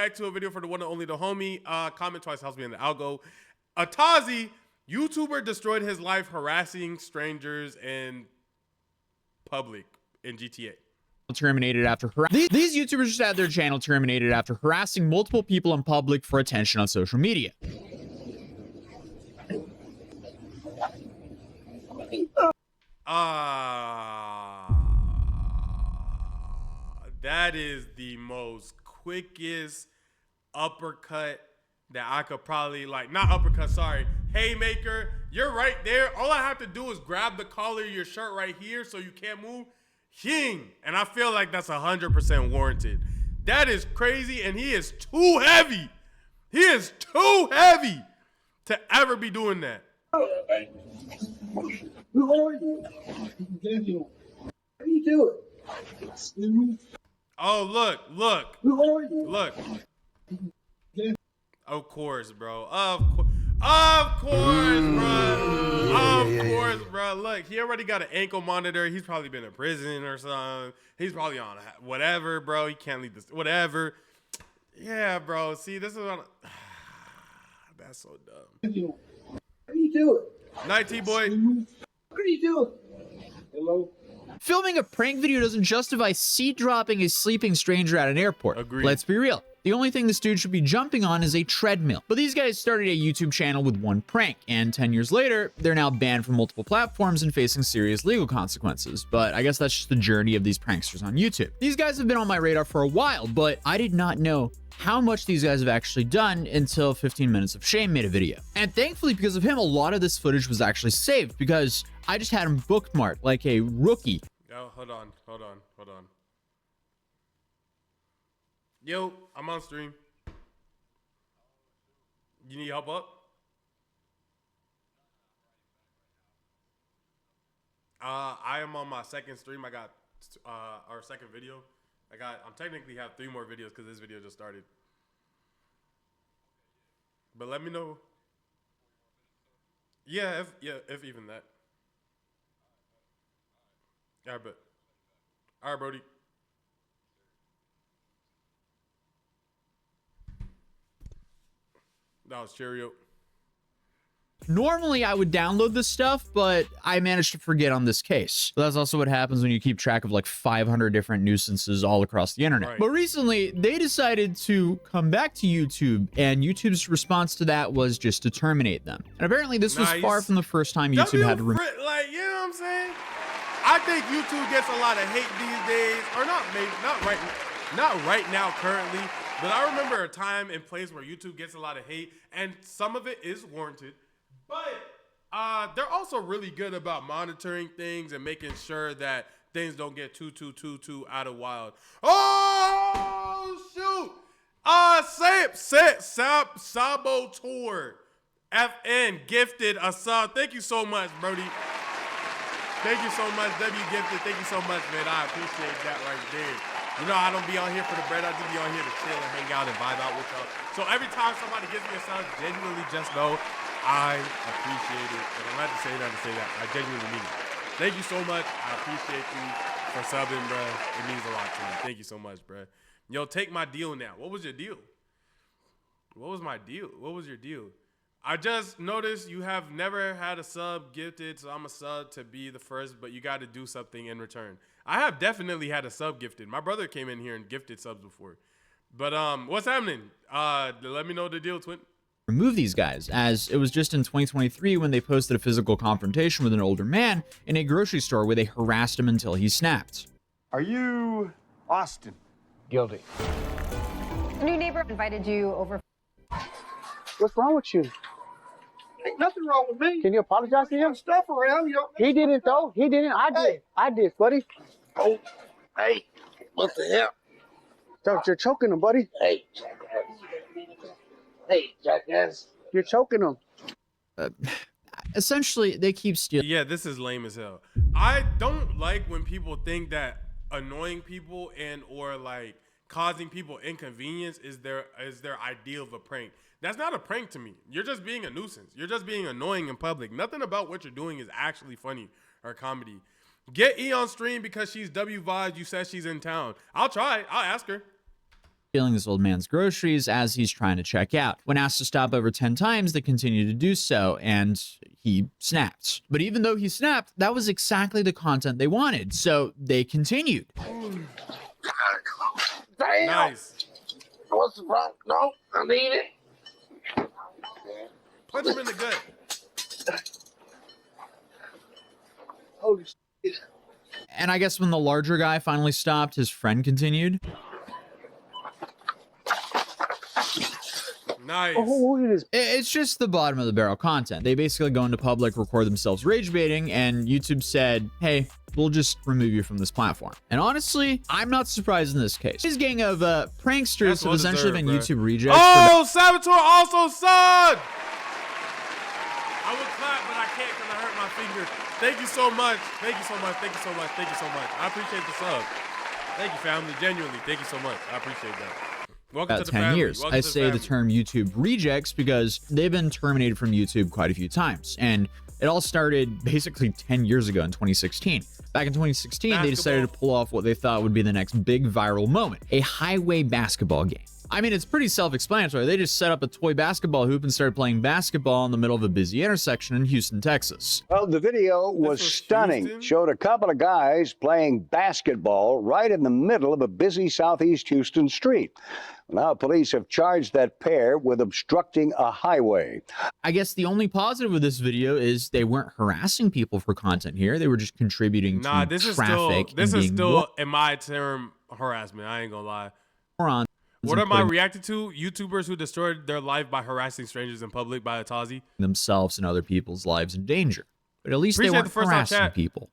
react to a video for the one and only the homie. Comment twice helps me in the algo. Atozy, YouTuber, destroyed his life harassing strangers in public in GTA. Terminated after these YouTubers just had their channel terminated after harassing multiple people in public for attention on social media. That is the most quickest uppercut that I could probably, like, not uppercut, sorry, haymaker. You're right there. All I have to do is grab the collar of your shirt right here so you can't move. Ying. And I feel like that's 100% warranted. That is crazy, and he is too heavy. He is too heavy to ever be doing that. Who are you? How do you do it? Oh, look. Who are you? Look. Of course, bro. Of course, bro. Look, he already got an ankle monitor. He's probably been in prison or something. He's probably on whatever, bro. He can't leave this. Whatever. Yeah, bro. See, this is on. That's so dumb. How do you do it? Night, T-boy. What are you doing? Hello? Filming a prank video doesn't justify seat dropping a sleeping stranger at an airport. Agreed. Let's be real. The only thing this dude should be jumping on is a treadmill. But these guys started a YouTube channel with one prank, and 10 years later, they're now banned from multiple platforms and facing serious legal consequences. But I guess that's just the journey of these pranksters on YouTube. These guys have been on my radar for a while, but I did not know how much these guys have actually done until 15 Minutes of Shame made a video. And thankfully, because of him, a lot of this footage was actually saved because I just had him bookmarked like a rookie. Yo, hold on. Yo, I'm on stream. You need help up? I am on my second stream. I got our second video. I'm technically have 3 more videos because this video just started. But let me know. Yeah, if even that. All right, Brody. That was Cheerio. Normally, I would download this stuff, but I managed to forget on this case. But that's also what happens when you keep track of like 500 different nuisances all across the internet. Right. But recently, they decided to come back to YouTube, and YouTube's response to that was just to terminate them. And apparently, this was far from the first time YouTube had to remove. Like, you know what I'm saying? I think YouTube gets a lot of hate these days, or not right now currently. But I remember a time and place where YouTube gets a lot of hate, and some of it is warranted. But they're also really good about monitoring things and making sure that things don't get too out of wild. Oh, shoot. Saboteur FN gifted a sub. Thank you so much, Brody. Thank you so much, W Gifted. Thank you so much, man. I appreciate that right there. You know, I don't be on here for the bread. I just be on here to chill and hang out and vibe out with y'all. So every time somebody gives me a sub, genuinely just know I appreciate it. And I'm not to say that to say that. I genuinely mean it. Thank you so much. I appreciate you for subbing, bro. It means a lot to me. Thank you so much, bro. Yo, take my deal now. What was your deal? What was my deal? What was your deal? I just noticed you have never had a sub gifted, so I'm a sub to be the first, but you got to do something in return. I have definitely had a sub gifted. My brother came in here and gifted subs before. But what's happening? Let me know the deal, twin. Remove these guys, as it was just in 2023 when they posted a physical confrontation with an older man in a grocery store where they harassed him until he snapped. Are you Austin? Guilty. A new neighbor invited you over. What's wrong with you? Ain't nothing wrong with me. Can you apologize to him? Stuff around you. He didn't though. He didn't. I did. Hey. I did, buddy. Oh, hey, what the hell? You're choking him, buddy. Hey, jackass. You're choking him. Essentially, they keep stealing. Yeah, this is lame as hell. I don't like when people think that annoying people and or like causing people inconvenience is their ideal of a prank. That's not a prank to me. You're just being a nuisance. You're just being annoying in public. Nothing about what you're doing is actually funny or comedy. Get E on stream because she's W vibes. You said she's in town. I'll try. I'll ask her. stealing this old man's groceries as he's trying to check out. When asked to stop over 10 times, they continued to do so, and he snapped. But even though he snapped, that was exactly the content they wanted, so they continued. Damn. Nice. What's the problem? No, I need it. Punch him in the gut. Holy shit. And I guess when the larger guy finally stopped, his friend continued. Nice. Oh, look at this. It's just the bottom of the barrel content. They basically go into public, record themselves rage baiting, and YouTube said, hey, we'll just remove you from this platform. And honestly, I'm not surprised in this case. This gang of pranksters have essentially been YouTube rejects. Oh, Saboteur also subbed! I would clap, but I can't because I hurt my finger. Thank you so much. Thank you so much. Thank you so much. Thank you so much. I appreciate the sub. Thank you, family. Genuinely, thank you so much. I appreciate that. Welcome About to the 10 family. years. Welcome I to the say the family. term YouTube rejects because they've been terminated from YouTube quite a few times. And it all started basically 10 years ago in 2016. Back in 2016, they decided to pull off what they thought would be the next big viral moment, a highway basketball game. I mean, it's pretty self-explanatory. They just set up a toy basketball hoop and started playing basketball in the middle of a busy intersection in Houston, Texas. Well, the video was was stunning. Houston? Showed a couple of guys playing basketball right in the middle of a busy Southeast Houston street. Now, police have charged that pair with obstructing a highway. I guess the only positive of this video is they weren't harassing people for content here. They were just contributing Nah, to this is traffic. still, this and is being still, in my term, harassment. I ain't gonna lie. morons What and am I putting reacting to? YouTubers who destroyed their life by harassing strangers in public by Atozy. themselves and other people's lives in danger. But at least Appreciate they the weren't first time harassing chat. people.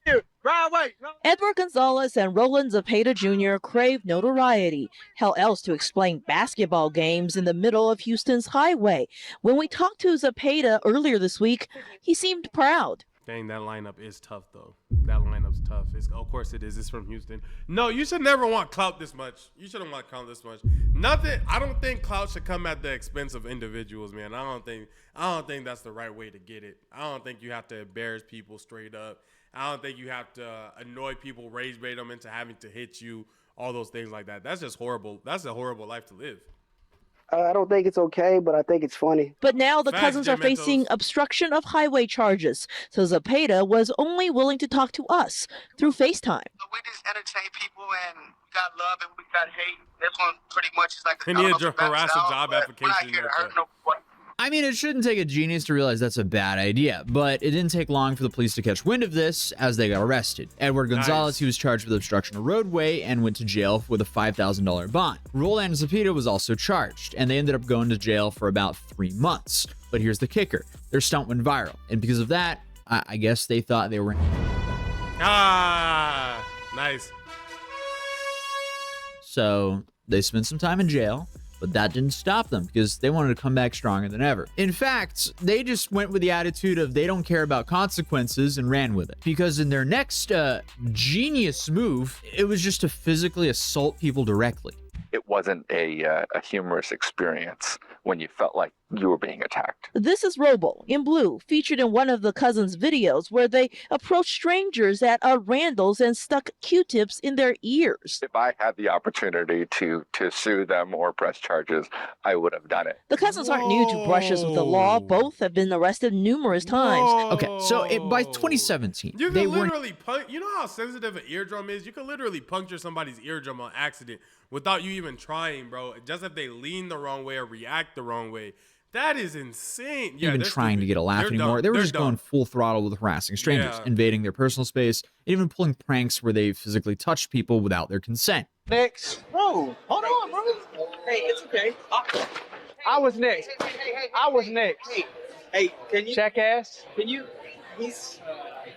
Edward Gonzalez and Roland Zepeda Jr. crave notoriety. How else to explain basketball games in the middle of Houston's highway? When we talked to Zepeda earlier this week, he seemed proud. Dang, that lineup is tough, though. That lineup's tough. Of course it is. It's from Houston. No, you should never want Clout this much. You shouldn't want Clout this much. Nothing. I don't think Clout should come at the expense of individuals, man. I don't think that's the right way to get it. I don't think you have to embarrass people straight up. I don't think you have to annoy people, rage bait them into having to hit you, all those things like that. That's just horrible. That's a horrible life to live. I don't think it's okay, but I think it's funny. But now the Facts, cousins are Jim facing Mentos. obstruction of highway charges. So Zepeda was only willing to talk to us through FaceTime. We just entertain people, and we got love and we got hate. This one pretty much is like a And he had I don't know your if it balances harass a out, job but application We're not here to like hurt that. nobody. I mean, it shouldn't take a genius to realize that's a bad idea, but it didn't take long for the police to catch wind of this as they got arrested. Edward Gonzalez, Nice. he was charged with obstruction of roadway and went to jail with a $5,000 bond. Roland Zepeda was also charged, and they ended up going to jail for about 3 months. But here's the kicker. Their stunt went viral, and because of that, I guess they thought they were... Ah, nice. So they spent some time in jail, but that didn't stop them because they wanted to come back stronger than ever. In fact, they just went with the attitude of they don't care about consequences and ran with it. Because in their next genius move, it was just to physically assault people directly. It wasn't a humorous experience when you felt like you were being attacked. This is Robo in blue, featured in one of the cousins' videos where they approached strangers at a Randall's and stuck Q-tips in their ears. If I had the opportunity to sue them or press charges, I would have done it. The cousins aren't new to brushes with the law. Both have been arrested numerous times. Okay, so by 2017, You they can were literally you know how sensitive an eardrum is? You can literally puncture somebody's eardrum on accident without you even trying, bro. Just if they lean the wrong way or react the wrong way. That is insane. Yeah, even they're trying to stupid. get a laugh They're anymore. dumb. They were They're just dumb. going full throttle with harassing strangers, Yeah. invading their personal space, and even pulling pranks where they physically touched people without their consent. Next. Bro, hold on, bro. Hey, it's okay. I was next. I was next. Hey, can you? Jackass. Can you? He's.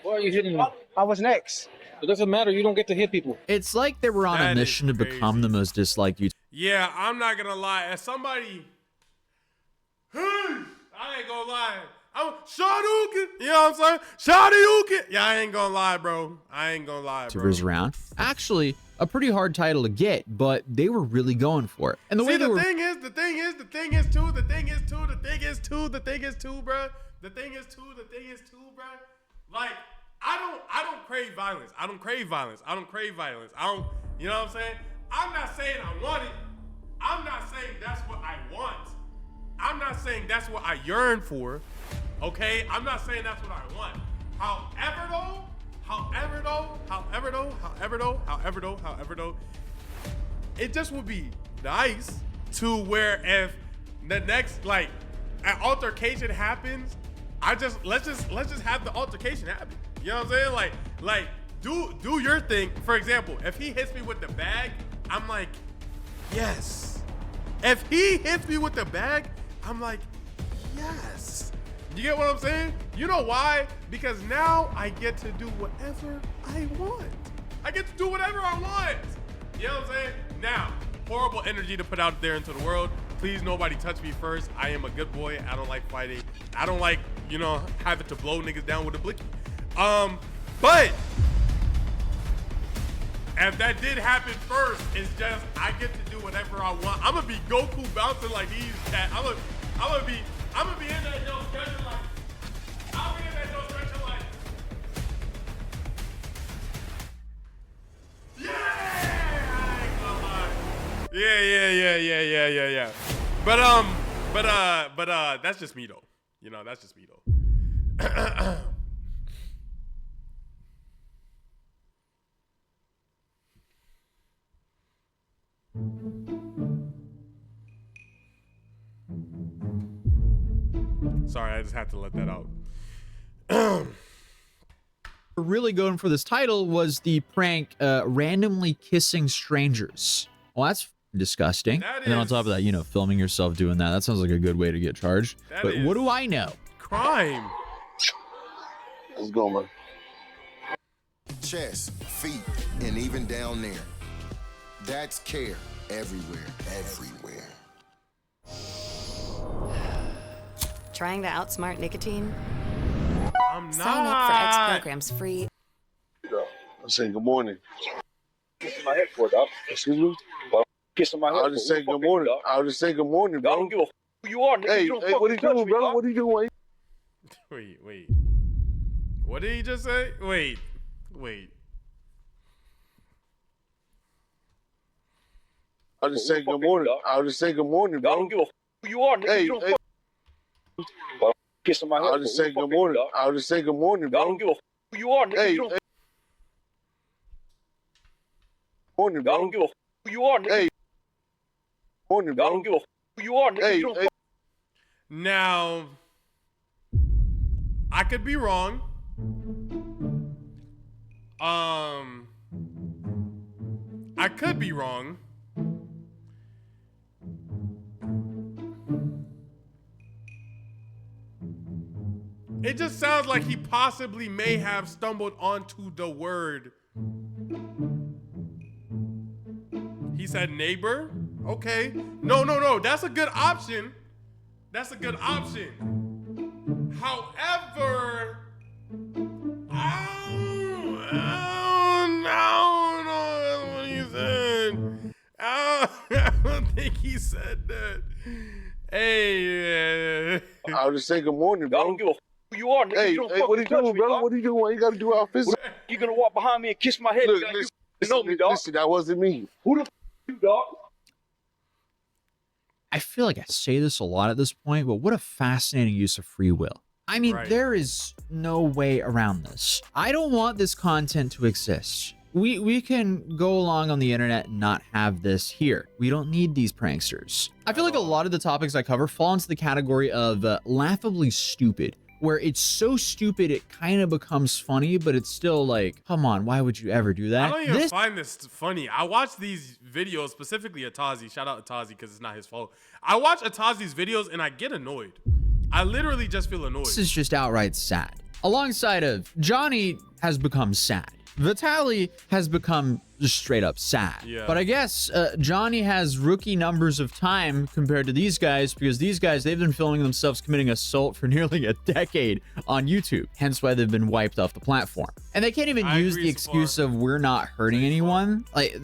Why are you hitting him? I was next. It doesn't matter. You don't get to hit people. It's like they were on That a is mission to become the most disliked YouTuber. Yeah, I'm not gonna lie. As somebody, I ain't gonna lie. I'm Shadouken. You know what I'm saying? Shadouken. Yeah, I ain't gonna lie, bro. I ain't gonna lie, bro. YouTubers around. Actually, a pretty hard title to get, but they were really going for it. And the way See, they the were thing is, bro. Like, I don't crave violence. I don't, you know what I'm saying? I'm not saying I want it, I'm not saying that's what I want. I'm not saying that's what I yearn for. Okay? I'm not saying that's what I want. However though, it just would be nice to where if the next like an altercation happens, let's just have the altercation happen. You know what I'm saying? Like do your thing. For example, if he hits me with the bag, I'm like, yes. If he hits me with the bag, I'm like, yes. You get what I'm saying? You know why? Because now I get to do whatever I want. I get to do whatever I want. You know what I'm saying? Now, horrible energy to put out there into the world. Please, nobody touch me first. I am a good boy. I don't like fighting. I don't like, you know, having to blow niggas down with a blicky. But if that did happen first, it's just I get to do whatever I want. I'm gonna be Goku bouncing like these cats. I'm gonna be in that yo stretching like. I'll be in that yo stretching like. Yeah! I ain't gonna lie. Yeah. But that's just me though. You know, that's just me though. Sorry, I just had to let that out. Really going for this title was the prank randomly kissing strangers. Well, that's disgusting. And then on top of that, you know, filming yourself doing that sounds like a good way to get charged. But what do I know? Crime. Let's go, man. Chest, feet, and even down there. That's care everywhere. Trying to outsmart nicotine? I'm not. Sign up for X programs free. I'm saying good morning. Kissing my head for it, dog. Excuse me? Kissing my head. I'll just say good morning. I'll just say good morning, bro. I don't give a f who you are, nigga. Hey, You don't what are you fucking touch doing, me, bro? dog. What are you doing? Wait. What did he just say? Wait. I'll just say good morning. I'll just say good morning, bro. I don't give a f who you are, nigga. Hey, You don't fucking kissing my head. I'll just say good morning. I'll just say good morning, I bro. don't give a f who you are, nigga. Hey, You don't morning, I bro. don't give a f who you are, nigga. Hey, morning, I bro. don't give a f who you are, nigga. Hey, You don't hey. Now, I could be wrong. I could be wrong. It just sounds like he possibly may have stumbled onto the word. He said neighbor. Okay. No. That's a good option. However, I don't know. That's what he said. I don't think he said that. Hey. I'll just say good morning, bro. I don't give a f who you are, nigga. Hey, You don't what are you fucking touch doing, me, bro? dog. What are you doing? Why you gotta do our physical? You gonna walk behind me and kiss my head? Look, like listen, you know me, dog. listen, that wasn't me. Who the f you, dog? I feel like I say this a lot at this point, but what a fascinating use of free will. I mean, Right. There is no way around this. I don't want this content to exist. We can go along on the internet and not have this here. We don't need these pranksters. I feel like a lot of the topics I cover fall into the category of laughably stupid, where it's so stupid it kind of becomes funny, but it's still like, come on, why would you ever do that? I don't even find this funny. I watch these videos, specifically Atozy. Shout out Atozy because it's not his fault. I watch Atozy's videos and I get annoyed. I literally just feel annoyed. This is just outright sad. Alongside of Johnny has become sad. Vitaly has become just straight up sad. Yeah. But I guess Johnny has rookie numbers of time compared to these guys, because these guys, they've been filming themselves committing assault for nearly a decade on YouTube, hence why they've been wiped off the platform. And they can't even use the excuse of we're not hurting anyone. Like,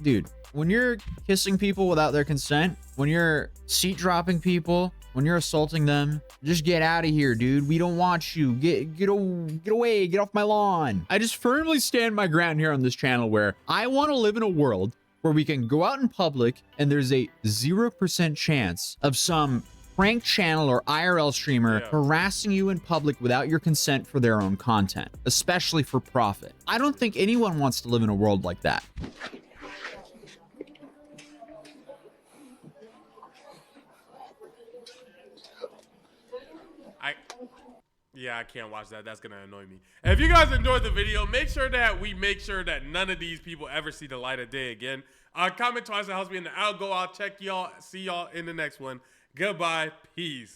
dude, when you're kissing people without their consent, when you're seat dropping people, when you're assaulting them, just get out of here, dude. We don't want you. Get away. Get off my lawn. I just firmly stand my ground here on this channel where I want to live in a world where we can go out in public and there's a 0% chance of some prank channel or IRL streamer harassing you in public without your consent for their own content, especially for profit. I don't think anyone wants to live in a world like that. Yeah, I can't watch that. That's gonna annoy me. And if you guys enjoyed the video, make sure that none of these people ever see the light of day again. Comment twice, it helps me in the algo. I'll check y'all. See y'all in the next one. Goodbye. Peace.